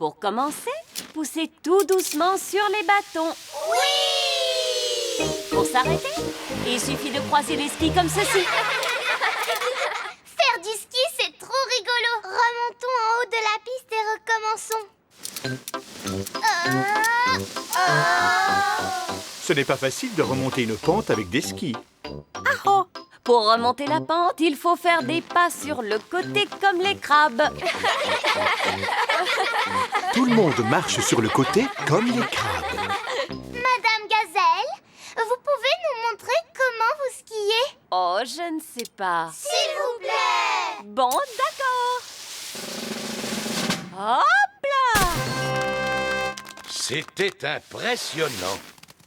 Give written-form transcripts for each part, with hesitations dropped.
Pour commencer, poussez tout doucement sur les bâtons. Oui! Pour s'arrêter, il suffit de croiser les skis comme ceci. Faire du ski, c'est trop rigolo. Remontons en haut de la piste et recommençons. Ce n'est pas facile de remonter une pente avec des skis. Ah oh! Pour remonter la pente, il faut faire des pas sur le côté comme les crabes. Tout le monde marche sur le côté comme les crabes. Madame Gazelle, vous pouvez nous montrer comment vous skiez? Oh, je ne sais pas. S'il vous plaît! Bon, d'accord. Hop là! C'était impressionnant.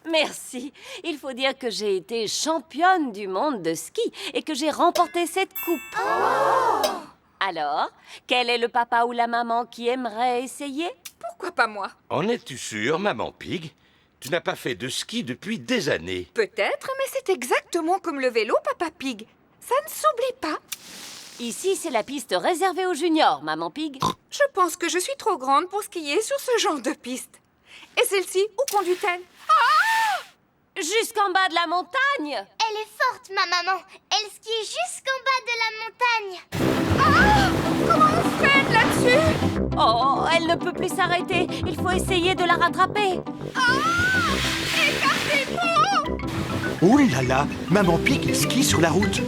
Merci. Il faut dire que j'ai été championne du monde de ski et que j'ai remporté cette coupe. Oh! Alors, quel est le papa ou la maman qui aimerait essayer? Pourquoi pas moi? En es-tu sûre, maman Pig? Tu n'as pas fait de ski depuis des années. Peut-être, mais c'est exactement comme le vélo, Papa Pig. Ça ne s'oublie pas. Ici, c'est la piste réservée aux juniors, maman Pig. Je pense que je suis trop grande pour skier sur ce genre de piste. Et celle-ci, où conduit-elle? Jusqu'en bas de la montagne. Elle est forte, ma maman. Elle skie jusqu'en bas de la montagne. Ah! Comment on freine là-dessus? Oh, elle ne peut plus s'arrêter. Il faut essayer de la rattraper. Écartez-vous! Oh là là, Maman Pig skie sur la route.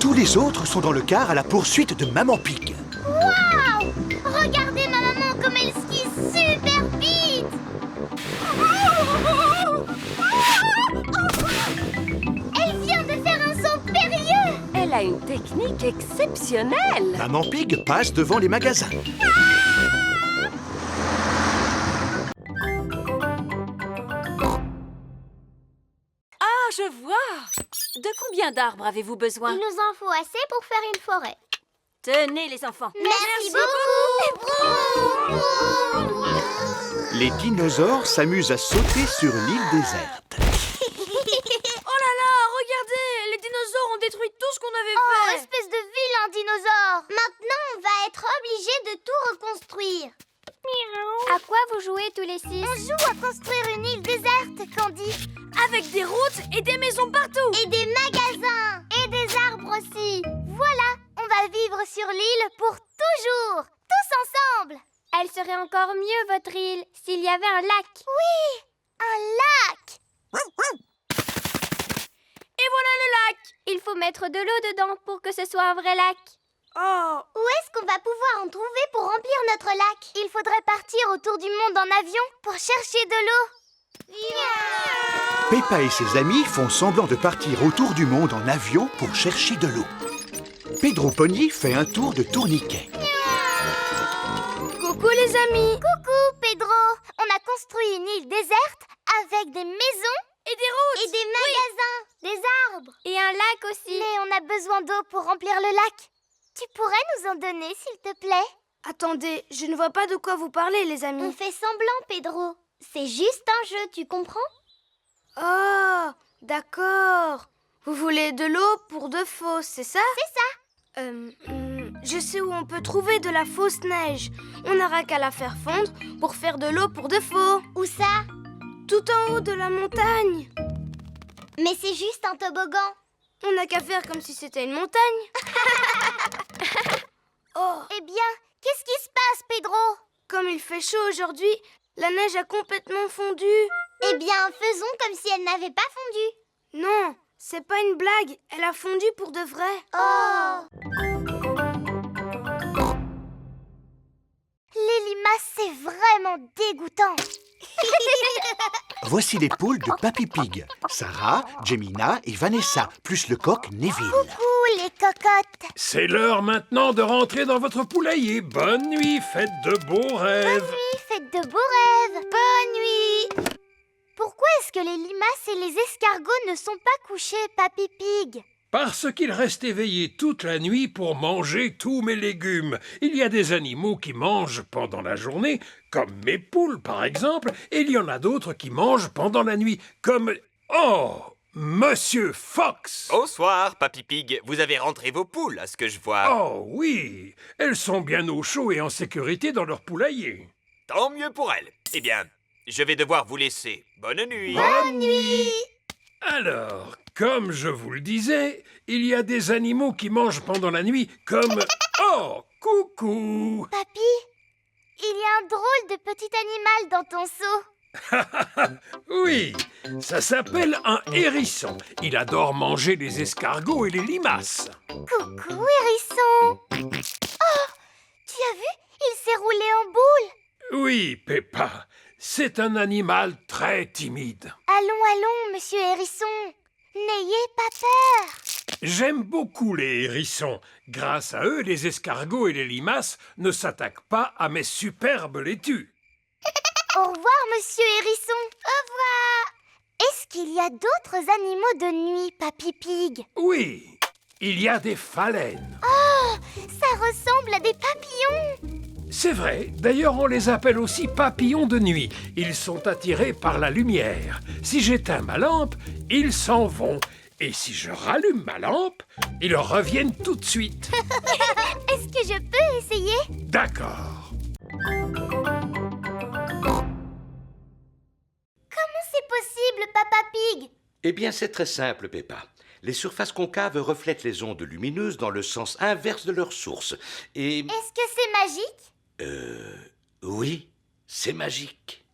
Tous les autres sont dans le car à la poursuite de Maman Pig. Waouh! Regardez ma maman comme elle skie super vite. Elle vient de faire un saut périlleux. Elle a une technique exceptionnelle. Maman Pig passe devant les magasins. Ah, je vois. De combien d'arbres avez-vous besoin? Il nous en faut assez pour faire une forêt. Tenez, les enfants. Merci beaucoup. Les dinosaures s'amusent à sauter sur l'île déserte. Oh là là, regardez, les dinosaures ont détruit tout ce qu'on avait Oh, espèce de vilain dinosaure. Maintenant, on va être obligé de tout reconstruire. À quoi vous jouez tous les 6? On joue à construire une île déserte, Candy. Avec des routes et des maisons partout. Et des magasins. Et des arbres aussi. Voilà, on va vivre sur l'île pour toujours. Tous ensemble. Elle serait encore mieux, votre île, s'il y avait un lac. Oui, un lac. Et voilà le lac. Il faut mettre de l'eau dedans pour que ce soit un vrai lac. Oh, Où est-ce qu'on va pouvoir en trouver pour remplir notre lac? Il faudrait partir autour du monde en avion pour chercher de l'eau. Peppa et ses amis font semblant de partir autour du monde en avion pour chercher de l'eau. Pedro Pony fait un tour de tourniquet. Coucou les amis. Coucou Pedro. On a construit une île déserte avec des maisons et des routes. et des magasins, des arbres. Et un lac aussi. Mais on a besoin d'eau pour remplir le lac. Tu pourrais nous en donner, s'il te plaît? Attendez, je ne vois pas de quoi vous parlez, les On amis. fait semblant, Pedro. C'est juste un jeu, tu comprends? Oh, d'accord. Vous voulez de l'eau pour de faux, c'est ça? C'est ça. Je sais où on peut trouver de la fausse neige. On n'aura qu'à la faire fondre pour faire de l'eau pour de faux. Où ça? Tout en haut de la montagne. Mais c'est juste un toboggan. On n'a qu'à faire comme si c'était une montagne. Oh, Eh bien, qu'est-ce qui se passe, Pedro? comme il fait chaud aujourd'hui, la neige a complètement fondu. Eh bien, faisons comme si elle n'avait pas fondu. Non, c'est pas une blague. Elle a fondu pour de vrai. Oh! Les limaces, c'est vraiment dégoûtant. Voici les poules de Papy Pig. Sarah, Jemina et Vanessa, plus le coq Neville. Coucou, les cocottes. C'est l'heure maintenant de rentrer dans votre poulailler. Bonne nuit, faites de beaux rêves. Bonne nuit, faites de beaux rêves. Bonne nuit. Pourquoi est-ce que les limaces et les escargots ne sont pas couchés, Papy Pig? Parce qu'ils restent éveillés toute la nuit pour manger tous mes légumes. Il y a des animaux qui mangent pendant la journée, comme mes poules par exemple, et il y en a d'autres qui mangent pendant la nuit, comme... Oh, Monsieur Fox. Bonsoir, Papy Pig. Vous avez rentré vos poules, à ce que je vois. Oh oui, elles sont bien au chaud et en sécurité dans leur poulailler. Tant mieux pour elles. Eh bien, je vais devoir vous laisser. Bonne nuit. Bonne nuit. Alors, comme je vous le disais, il y a des animaux qui mangent pendant la nuit comme... Oh, coucou. Papy, il y a un drôle de petit animal dans ton seau. Oui, ça s'appelle un hérisson. Il adore manger les escargots et les limaces. Coucou, hérisson. Oh, tu as vu? Il s'est roulé en boule. Oui, Peppa, c'est un animal très timide. Allons, monsieur hérisson. N'ayez pas peur. J'aime beaucoup les hérissons. Grâce à eux, les escargots et les limaces ne s'attaquent pas à mes superbes laitues. Au revoir, monsieur hérisson. Au revoir. Est-ce qu'il y a d'autres animaux de nuit, Papy Pig? Oui, il y a des phalènes. Oh, ça ressemble à des papillons. C'est vrai, d'ailleurs on les appelle aussi papillons de nuit. Ils sont attirés par la lumière. Si j'éteins ma lampe, ils s'en vont. Et si je rallume ma lampe, ils reviennent tout de suite. Est-ce que je peux essayer? D'accord. Comment c'est possible, Papa Pig? Eh bien, c'est très simple, Peppa. Les surfaces concaves reflètent les ondes lumineuses dans le sens inverse de leur source. Et... Est-ce que c'est magique? oui, c'est magique.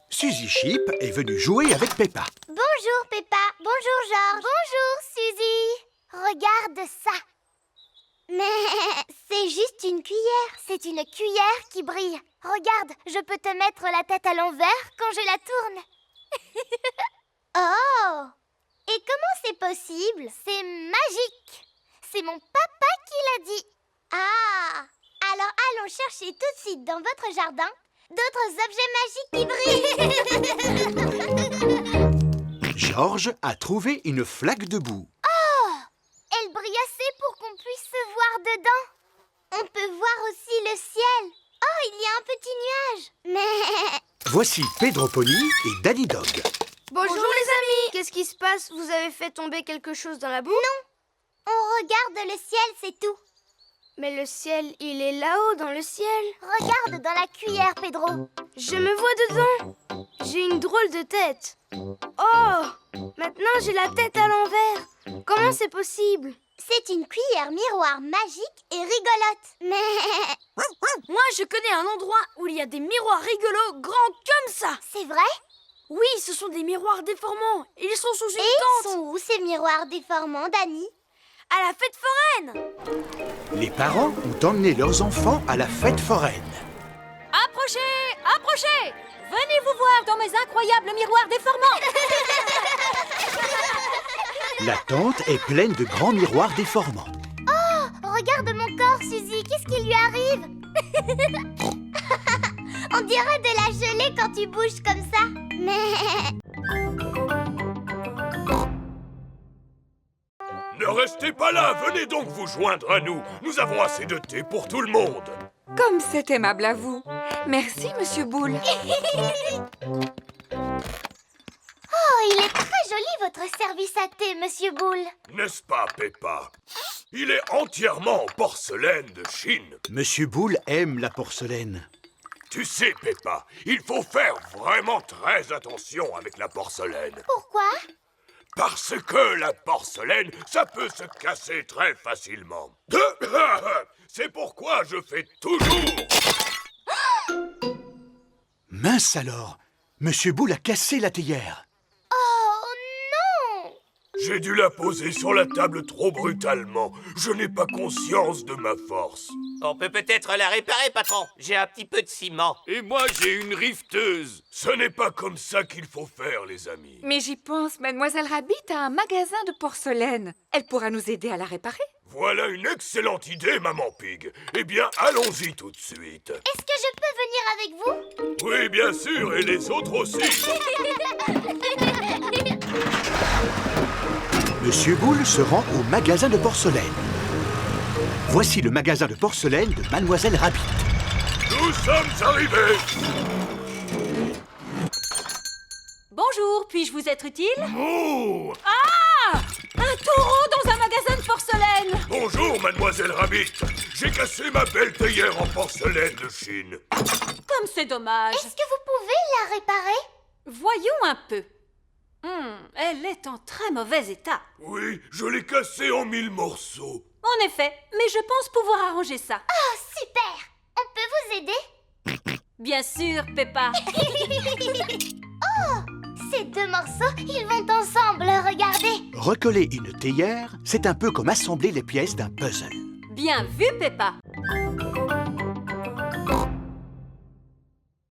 Suzy Sheep est venue jouer avec Peppa. Bonjour, Peppa. Bonjour, Georges. Bonjour, Suzy. Regarde ça. Mais c'est juste une cuillère. C'est une cuillère qui brille. Regarde, je peux te mettre la tête à l'envers quand je la tourne. Oh! Et comment c'est possible? C'est magique. C'est mon papa qui l'a dit. Ah! Alors allons chercher tout de suite dans votre jardin d'autres objets magiques qui brillent. Georges a trouvé une flaque de boue. Oh! Elle brille assez pour qu'on puisse se voir dedans. On peut voir aussi le ciel. Oh, il y a un petit nuage. Mais... Voici Pedro Pony et Danny Dog. Bonjour les amis. Qu'est-ce qui se passe? Vous avez fait tomber quelque chose dans la boue? Non, on regarde le ciel, c'est tout. Mais le ciel, il est là-haut dans le ciel. Regarde dans la cuillère, Pedro. Je me vois dedans. J'ai une drôle de tête. Oh! Maintenant j'ai la tête à l'envers. Comment c'est possible? C'est une cuillère miroir magique et rigolote. Mais... Moi, je connais un endroit où il y a des miroirs rigolos grands comme ça. C'est vrai? Oui, ce sont des miroirs déformants. Ils sont sous une Et ils tente. sont où ces miroirs déformants, Dani? À la fête foraine. Les parents ont emmené leurs enfants à la fête foraine. Approchez, approchez. Venez vous voir dans mes incroyables miroirs déformants. La tente est pleine de grands miroirs déformants. Oh, regarde mon corps, Suzy. Qu'est-ce qui lui arrive? On dirait de la gelée quand tu bouges comme ça. Mais... Ne restez pas là, venez donc vous joindre à nous. Nous avons assez de thé pour tout le monde. Comme c'est aimable à vous. Merci, Monsieur Boule. Oh, il est très joli votre service à thé, Monsieur Boule. N'est-ce pas, Peppa? Il est entièrement en porcelaine de Chine. Monsieur Boule aime la porcelaine. Tu sais, Peppa, il faut faire vraiment très attention avec la porcelaine. Pourquoi? Parce que la porcelaine, ça peut se casser très facilement. C'est pourquoi je fais toujours... Mince alors, Monsieur Boule a cassé la théière. Oh non! J'ai dû la poser sur la table trop brutalement. Je n'ai pas conscience de ma force. On peut peut-être la réparer, patron. J'ai un petit peu de ciment. Et moi, j'ai une rifteuse. Ce n'est pas comme ça qu'il faut faire, les amis. Mais j'y pense, Mademoiselle Rabbit a un magasin de porcelaine. Elle pourra nous aider à la réparer. Voilà une excellente idée, Maman Pig. Eh bien, allons-y tout de suite. Est-ce que je peux venir avec vous? Oui, bien sûr, et les autres aussi. Monsieur Boule se rend au magasin de porcelaine. Voici le magasin de porcelaine de Mademoiselle Rabbit. Nous sommes arrivés. Bonjour. Bonjour, puis-je vous être utile? Mouh! Un taureau dans un magasin de porcelaine! Bonjour, mademoiselle Rabbit. J'ai cassé ma belle théière en porcelaine de Chine. Comme c'est dommage. Est-ce que vous pouvez la réparer? Voyons un peu. Elle est en très mauvais état. Oui, je l'ai cassée en 1000 morceaux. En effet, mais je pense pouvoir arranger ça. Oh, super! On peut vous aider? Bien sûr, Peppa. Oh! Ces deux morceaux, ils vont ensemble, regardez! Recoller une théière, c'est un peu comme assembler les pièces d'un puzzle. Bien vu, Peppa.